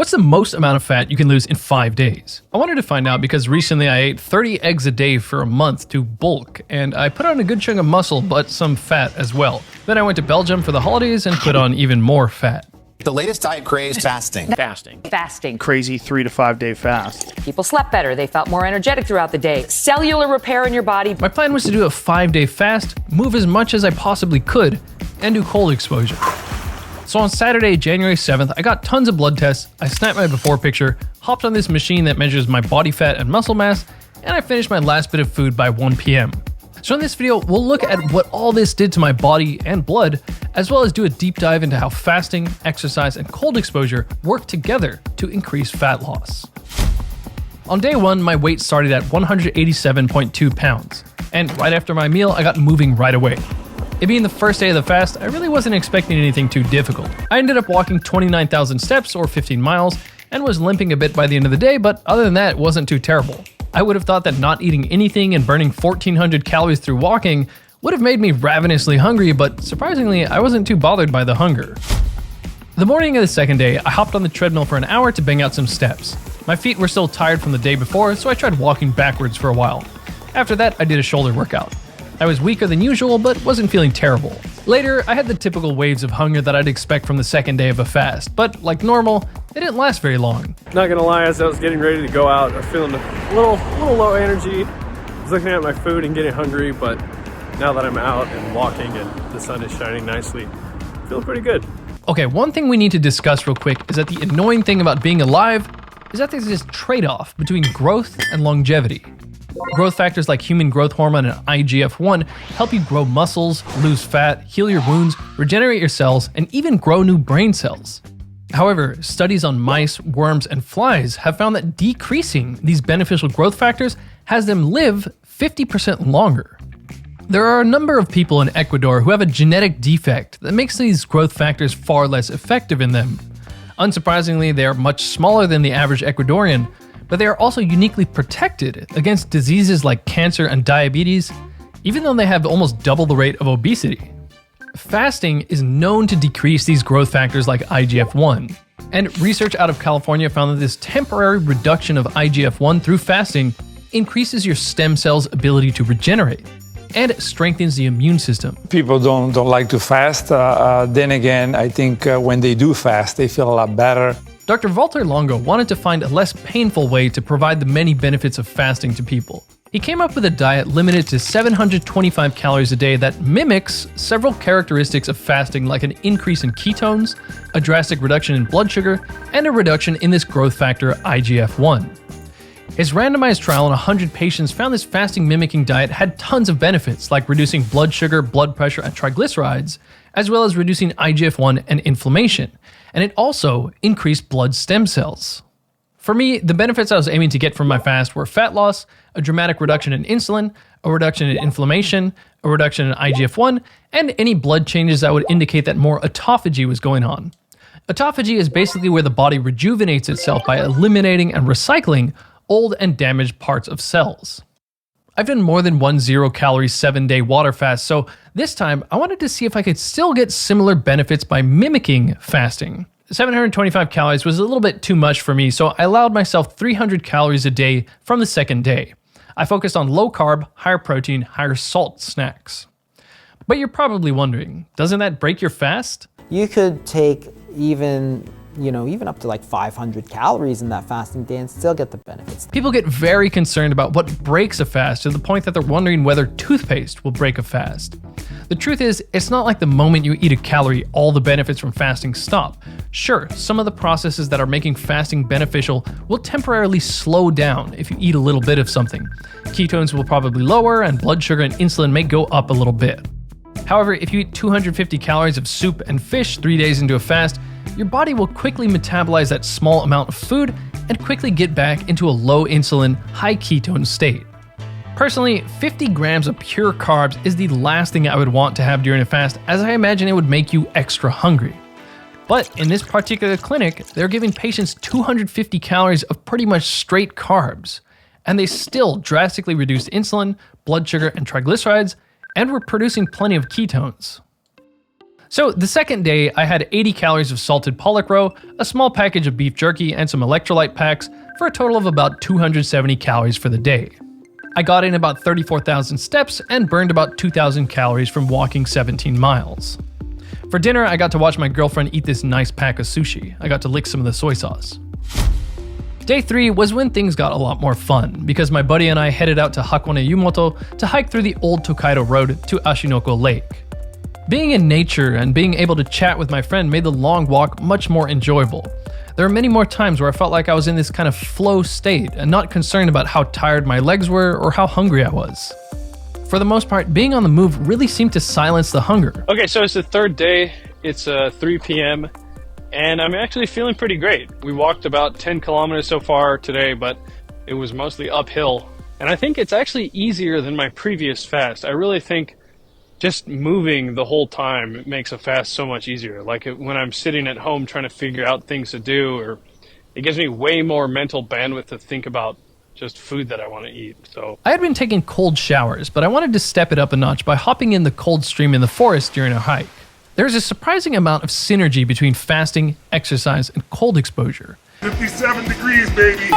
What's the most amount of fat you can lose in 5 days? I wanted to find out because recently I ate 30 eggs a day for a month to bulk, and I put on a good chunk of muscle but some fat as well. Then I went to Belgium for the holidays and put on even more fat. The latest diet craze, fasting. Fasting. Crazy 3 to 5 day fast. People slept better. They felt more energetic throughout the day. Cellular repair in your body. My plan was to do a 5-day fast, move as much as I possibly could, and do cold exposure. So on Saturday, January 7th, I got tons of blood tests, I snapped my before picture, hopped on this machine that measures my body fat and muscle mass, and I finished my last bit of food by 1 p.m. So in this video, we'll look at what all this did to my body and blood, as well as do a deep dive into how fasting, exercise, and cold exposure work together to increase fat loss. On day 1, my weight started at 187.2 pounds, and right after my meal, I got moving right away. It being the first day of the fast, I really wasn't expecting anything too difficult. I ended up walking 29,000 steps or 15 miles and was limping a bit by the end of the day, but other than that, it wasn't too terrible. I would have thought that not eating anything and burning 1,400 calories through walking would have made me ravenously hungry, but surprisingly, I wasn't too bothered by the hunger. The morning of the second day, I hopped on the treadmill for an hour to bang out some steps. My feet were still tired from the day before, so I tried walking backwards for a while. After that, I did a shoulder workout. I was weaker than usual, but wasn't feeling terrible. Later, I had the typical waves of hunger that I'd expect from the second day of a fast, but like normal, it didn't last very long. Not gonna lie, as I was getting ready to go out, I was feeling a little low energy. I was looking at my food and getting hungry, but now that I'm out and walking and the sun is shining nicely, I feel pretty good. Okay, one thing we need to discuss real quick is that the annoying thing about being alive is that there's this trade-off between growth and longevity. Growth factors like human growth hormone and IGF-1 help you grow muscles, lose fat, heal your wounds, regenerate your cells, and even grow new brain cells. However, studies on mice, worms, and flies have found that decreasing these beneficial growth factors has them live 50% longer. There are a number of people in Ecuador who have a genetic defect that makes these growth factors far less effective in them. Unsurprisingly, they are much smaller than the average Ecuadorian, but they are also uniquely protected against diseases like cancer and diabetes, even though they have almost double the rate of obesity. Fasting is known to decrease these growth factors like IGF-1, and research out of California found that this temporary reduction of IGF-1 through fasting increases your stem cells' ability to regenerate and strengthens the immune system. People don't like to fast. Then again, I think when they do fast, they feel a lot better. Dr. Walter Longo wanted to find a less painful way to provide the many benefits of fasting to people. He came up with a diet limited to 725 calories a day that mimics several characteristics of fasting, like an increase in ketones, a drastic reduction in blood sugar, and a reduction in this growth factor IGF-1. His randomized trial on 100 patients found this fasting mimicking diet had tons of benefits, like reducing blood sugar, blood pressure, and triglycerides, as well as reducing IGF-1 and inflammation, and it also increased blood stem cells. For me, the benefits I was aiming to get from my fast were fat loss, a dramatic reduction in insulin, a reduction in inflammation, a reduction in IGF-1, and any blood changes that would indicate that more autophagy was going on. Autophagy is basically where the body rejuvenates itself by eliminating and recycling old and damaged parts of cells. I've done more than one 0-calorie 7-day water fast, so this time I wanted to see if I could still get similar benefits by mimicking fasting. 725 calories was a little bit too much for me, so I allowed myself 300 calories a day from the second day. I focused on low carb, higher protein, higher salt snacks. But you're probably wondering, doesn't that break your fast? You could take even up to like 500 calories in that fasting day and still get the benefits. People get very concerned about what breaks a fast to the point that they're wondering whether toothpaste will break a fast. The truth is, it's not like the moment you eat a calorie, all the benefits from fasting stop. Sure, some of the processes that are making fasting beneficial will temporarily slow down if you eat a little bit of something. Ketones will probably lower, and blood sugar and insulin may go up a little bit. However, if you eat 250 calories of soup and fish 3 days into a fast, your body will quickly metabolize that small amount of food and quickly get back into a low insulin, high ketone state. Personally, 50 grams of pure carbs is the last thing I would want to have during a fast, as I imagine it would make you extra hungry. But in this particular clinic, they're giving patients 250 calories of pretty much straight carbs, and they still drastically reduced insulin, blood sugar, and triglycerides, and were producing plenty of ketones. So the second day, I had 80 calories of salted pollock roe, a small package of beef jerky, and some electrolyte packs for a total of about 270 calories for the day. I got in about 34,000 steps and burned about 2,000 calories from walking 17 miles. For dinner, I got to watch my girlfriend eat this nice pack of sushi. I got to lick some of the soy sauce. Day 3 was when things got a lot more fun, because my buddy and I headed out to Hakone Yumoto to hike through the old Tokaido Road to Ashinoko Lake. Being in nature and being able to chat with my friend made the long walk much more enjoyable. There are many more times where I felt like I was in this kind of flow state and not concerned about how tired my legs were or how hungry I was. For the most part, being on the move really seemed to silence the hunger. Okay, so it's the third day. It's 3 p.m. and I'm actually feeling pretty great. We walked about 10 kilometers so far today, but it was mostly uphill. And I think it's actually easier than my previous fast. I really think just moving the whole time makes a fast so much easier. Like when I'm sitting at home trying to figure out things to do, or it gives me way more mental bandwidth to think about just food that I want to eat. So I had been taking cold showers, but I wanted to step it up a notch by hopping in the cold stream in the forest during a hike. There's a surprising amount of synergy between fasting, exercise, and cold exposure. 57 degrees, baby.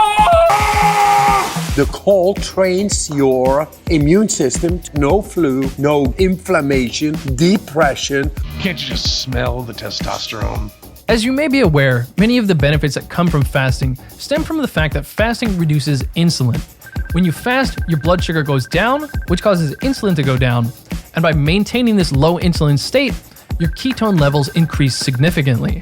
The cold trains your immune system. No flu, no inflammation, depression. Can't you just smell the testosterone? As you may be aware, many of the benefits that come from fasting stem from the fact that fasting reduces insulin. When you fast, your blood sugar goes down, which causes insulin to go down, and by maintaining this low insulin state, your ketone levels increase significantly.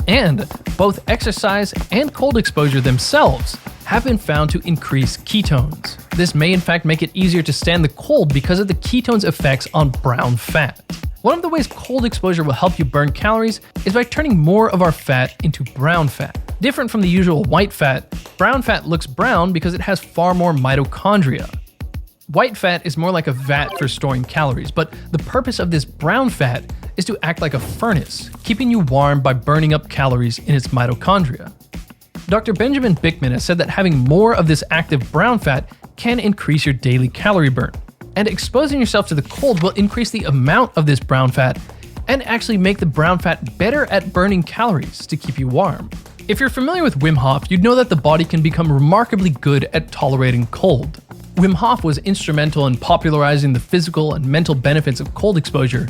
And both exercise and cold exposure themselves have been found to increase ketones. This may in fact make it easier to stand the cold because of the ketones' effects on brown fat. One of the ways cold exposure will help you burn calories is by turning more of our fat into brown fat. Different from the usual white fat, brown fat looks brown because it has far more mitochondria. White fat is more like a vat for storing calories, but the purpose of this brown fat is to act like a furnace, keeping you warm by burning up calories in its mitochondria. Dr. Benjamin Bickman has said that having more of this active brown fat can increase your daily calorie burn, and exposing yourself to the cold will increase the amount of this brown fat and actually make the brown fat better at burning calories to keep you warm. If you're familiar with Wim Hof, you'd know that the body can become remarkably good at tolerating cold. Wim Hof was instrumental in popularizing the physical and mental benefits of cold exposure,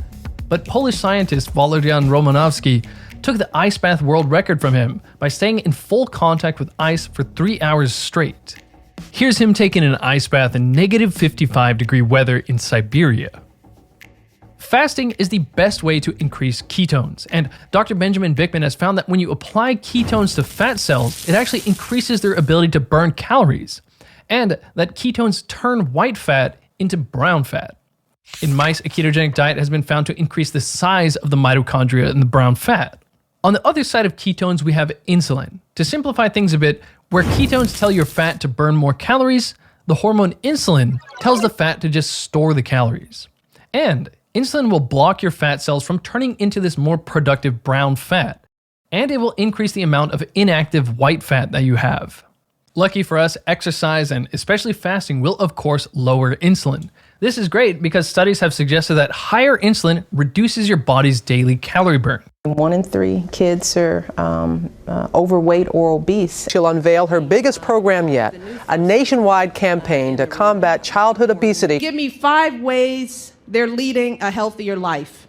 but Polish scientist Walerian Romanowski took the ice bath world record from him by staying in full contact with ice for 3 hours straight. Here's him taking an ice bath in negative 55-degree weather in Siberia. Fasting is the best way to increase ketones, and Dr. Benjamin Bickman has found that when you apply ketones to fat cells, it actually increases their ability to burn calories, and that ketones turn white fat into brown fat. In mice, a ketogenic diet has been found to increase the size of the mitochondria in the brown fat. On the other side of ketones, we have insulin. To simplify things a bit, where ketones tell your fat to burn more calories, the hormone insulin tells the fat to just store the calories. And insulin will block your fat cells from turning into this more productive brown fat, and it will increase the amount of inactive white fat that you have. Lucky for us, exercise and especially fasting will of course lower insulin. This is great because studies have suggested that higher insulin reduces your body's daily calorie burn. 1 in 3 kids are overweight or obese. She'll unveil her biggest program yet, a nationwide campaign to combat childhood obesity. Give me 5 ways they're leading a healthier life.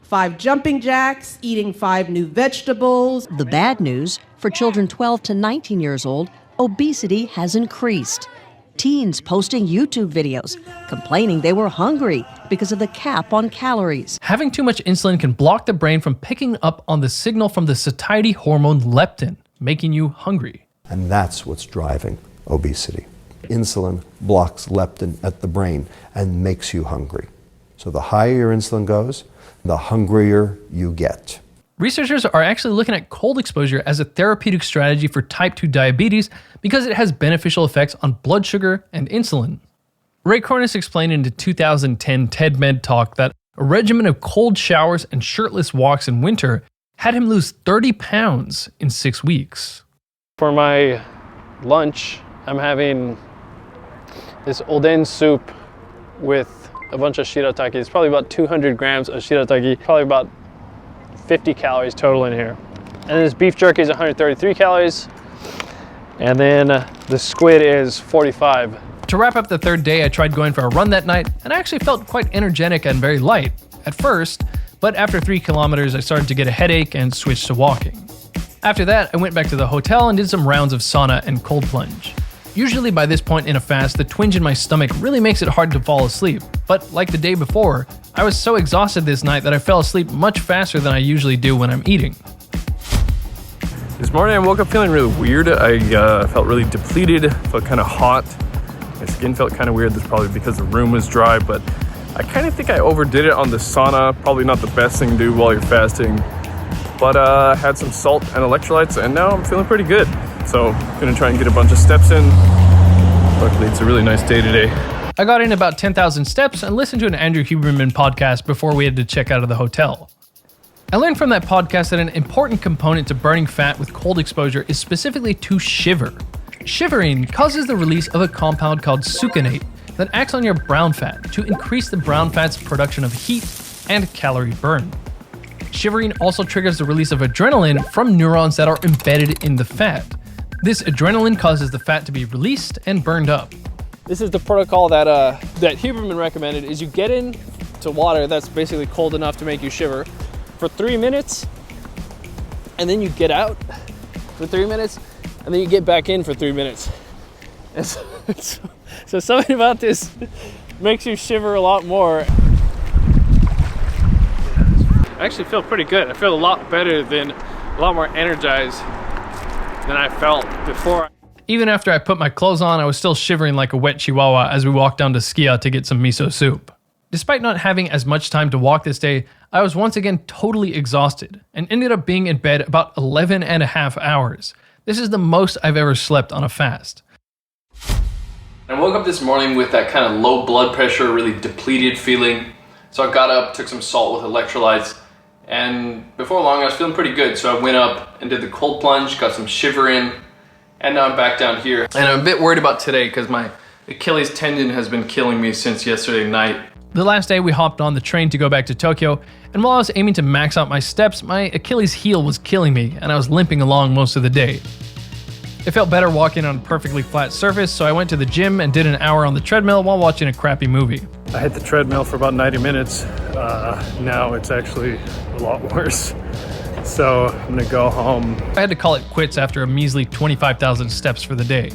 5 jumping jacks, eating 5 new vegetables. The bad news, for children 12 to 19 years old, obesity has increased. Teens posting YouTube videos complaining they were hungry because of the cap on calories. Having too much insulin can block the brain from picking up on the signal from the satiety hormone leptin, making you hungry. And that's what's driving obesity. Insulin blocks leptin at the brain and makes you hungry. So the higher your insulin goes, the hungrier you get. Researchers are actually looking at cold exposure as a therapeutic strategy for type 2 diabetes because it has beneficial effects on blood sugar and insulin. Ray Cornish explained in a 2010 TED-Med talk that a regimen of cold showers and shirtless walks in winter had him lose 30 pounds in 6 weeks. for my lunch, I'm having this oden soup with a bunch of shirataki. It's probably about 200 grams of shirataki, probably about 50 calories total in here. And then this beef jerky is 133 calories. And then the squid is 45. To wrap up the third day, I tried going for a run that night, and I actually felt quite energetic and very light at first, but after 3 kilometers, I started to get a headache and switched to walking. After that, I went back to the hotel and did some rounds of sauna and cold plunge. Usually by this point in a fast, the twinge in my stomach really makes it hard to fall asleep, but like the day before, I was so exhausted this night that I fell asleep much faster than I usually do when I'm eating. This morning I woke up feeling really weird. I felt really depleted, felt kind of hot. My skin felt kind of weird. That's probably because the room was dry, but I kind of think I overdid it on the sauna. Probably not the best thing to do while you're fasting. But I had some salt and electrolytes, and now I'm feeling pretty good. So I'm gonna try and get a bunch of steps in. Luckily, it's a really nice day today. I got in about 10,000 steps and listened to an Andrew Huberman podcast before we had to check out of the hotel. I learned from that podcast that an important component to burning fat with cold exposure is specifically to shiver. Shivering causes the release of a compound called succinate that acts on your brown fat to increase the brown fat's production of heat and calorie burn. Shivering also triggers the release of adrenaline from neurons that are embedded in the fat. This adrenaline causes the fat to be released and burned up. This is the protocol that Huberman recommended, is you get into water that's basically cold enough to make you shiver for 3 minutes, and then you get out for 3 minutes, and then you get back in for 3 minutes. And so something about this makes you shiver a lot more. I actually feel pretty good. I feel a lot better a lot more energized than I felt before. Even after I put my clothes on, I was still shivering like a wet chihuahua as we walked down to Skia to get some miso soup. Despite not having as much time to walk this day, I was once again totally exhausted and ended up being in bed about 11 and a half hours. This is the most I've ever slept on a fast. I woke up this morning with that kind of low blood pressure, really depleted feeling. So I got up, took some salt with electrolytes, and before long I was feeling pretty good. So I went up and did the cold plunge, got some shiver in, and now I'm back down here. And I'm a bit worried about today because my Achilles tendon has been killing me since yesterday night. The last day we hopped on the train to go back to Tokyo, and while I was aiming to max out my steps, my Achilles heel was killing me and I was limping along most of the day. It felt better walking on a perfectly flat surface, so I went to the gym and did an hour on the treadmill while watching a crappy movie. I hit the treadmill for about 90 minutes. Now it's actually a lot worse. So I'm gonna go home. I had to call it quits after a measly 25,000 steps for the day.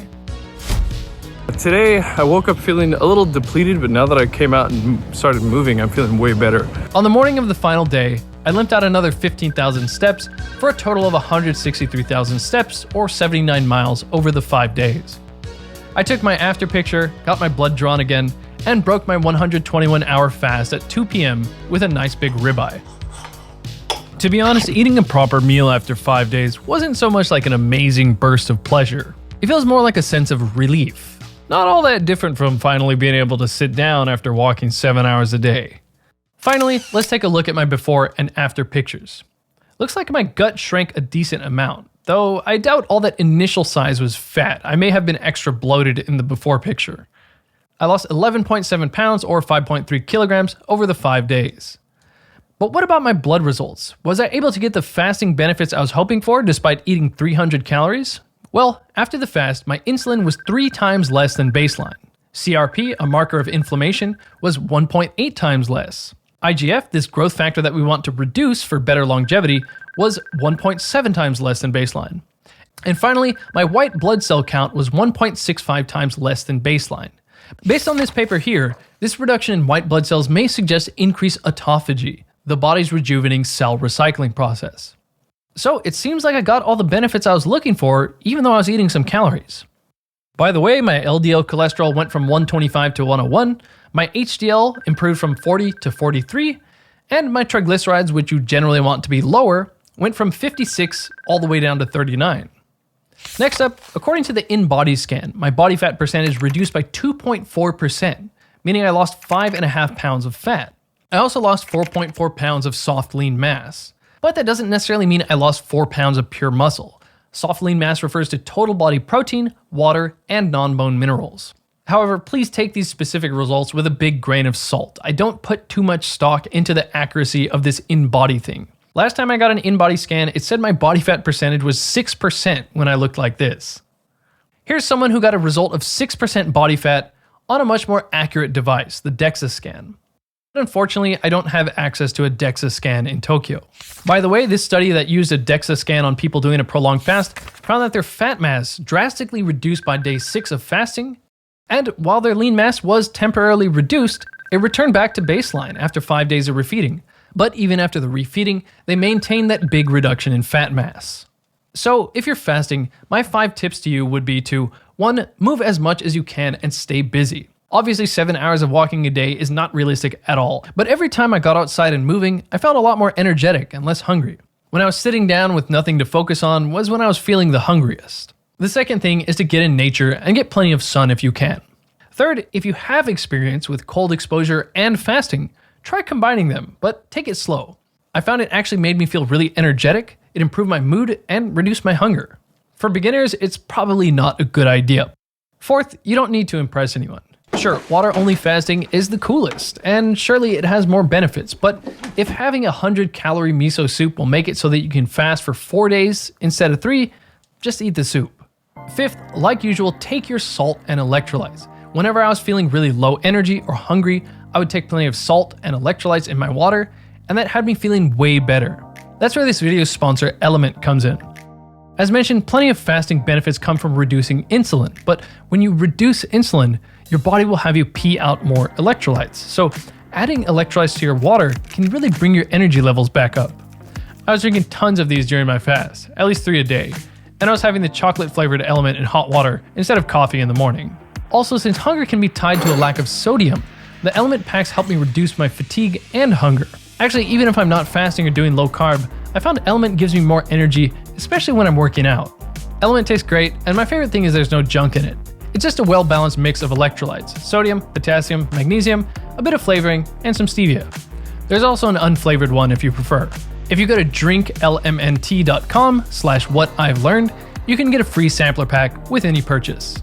Today, I woke up feeling a little depleted, but now that I came out and started moving, I'm feeling way better. On the morning of the final day, I limped out another 15,000 steps for a total of 163,000 steps, or 79 miles over the 5 days. I took my after picture, got my blood drawn again, and broke my 121-hour fast at 2 p.m. with a nice big ribeye. To be honest, eating a proper meal after 5 days wasn't so much like an amazing burst of pleasure. It feels more like a sense of relief. Not all that different from finally being able to sit down after walking 7 hours a day. Finally, let's take a look at my before and after pictures. Looks like my gut shrank a decent amount, though I doubt all that initial size was fat. I may have been extra bloated in the before picture. I lost 11.7 pounds or 5.3 kilograms over the 5 days. But what about my blood results? Was I able to get the fasting benefits I was hoping for despite eating 300 calories? Well, after the fast, my insulin was 3 times less than baseline. CRP, a marker of inflammation, was 1.8 times less. IGF, this growth factor that we want to reduce for better longevity, was 1.7 times less than baseline. And finally, my white blood cell count was 1.65 times less than baseline. Based on this paper here, this reduction in white blood cells may suggest increased autophagy, the body's rejuvenating cell recycling process. So it seems like I got all the benefits I was looking for, even though I was eating some calories. By the way, my LDL cholesterol went from 125 to 101, my HDL improved from 40 to 43, and my triglycerides, which you generally want to be lower, went from 56 all the way down to 39. Next up, according to the in-body scan, my body fat percentage reduced by 2.4%, meaning I lost 5.5 pounds of fat. I also lost 4.4 pounds of soft lean mass. But that doesn't necessarily mean I lost 4 pounds of pure muscle. Soft lean mass refers to total body protein, water, and non-bone minerals. However, please take these specific results with a big grain of salt. I don't put too much stock into the accuracy of this in-body thing. Last time I got an in-body scan, it said my body fat percentage was 6% when I looked like this. Here's someone who got a result of 6% body fat on a much more accurate device, the DEXA scan. But unfortunately, I don't have access to a DEXA scan in Tokyo. By the way, this study that used a DEXA scan on people doing a prolonged fast found that their fat mass drastically reduced by day 6 of fasting, and while their lean mass was temporarily reduced, it returned back to baseline after 5 days of refeeding. But even after the refeeding, they maintained that big reduction in fat mass. So if you're fasting, my 5 tips to you would be to 1. Move as much as you can and stay busy. Obviously 7 hours of walking a day is not realistic at all, but every time I got outside and moving, I felt a lot more energetic and less hungry. When I was sitting down with nothing to focus on was when I was feeling the hungriest. The second thing is to get in nature and get plenty of sun if you can. Third, if you have experience with cold exposure and fasting, try combining them, but take it slow. I found it actually made me feel really energetic, it improved my mood, and reduced my hunger. For beginners, it's probably not a good idea. Fourth, you don't need to impress anyone. Sure, water-only fasting is the coolest, and surely it has more benefits, but if having a 100-calorie miso soup will make it so that you can fast for 4 days instead of 3, just eat the soup. Fifth, like usual, take your salt and electrolytes. Whenever I was feeling really low energy or hungry, I would take plenty of salt and electrolytes in my water, and that had me feeling way better. That's where this video's sponsor, Element, comes in. As mentioned, plenty of fasting benefits come from reducing insulin, but when you reduce insulin, your body will have you pee out more electrolytes. So adding electrolytes to your water can really bring your energy levels back up. I was drinking tons of these during my fast, at least 3 a day, and I was having the chocolate flavored Element in hot water instead of coffee in the morning. Also, since hunger can be tied to a lack of sodium, the Element packs help me reduce my fatigue and hunger. Actually, even if I'm not fasting or doing low carb, I found Element gives me more energy, especially when I'm working out. Element tastes great, and my favorite thing is there's no junk in it. It's just a well-balanced mix of electrolytes, sodium, potassium, magnesium, a bit of flavoring, and some stevia. There's also an unflavored one if you prefer. If you go to drinklmnt.com/whatI'veLearned, you can get a free sampler pack with any purchase.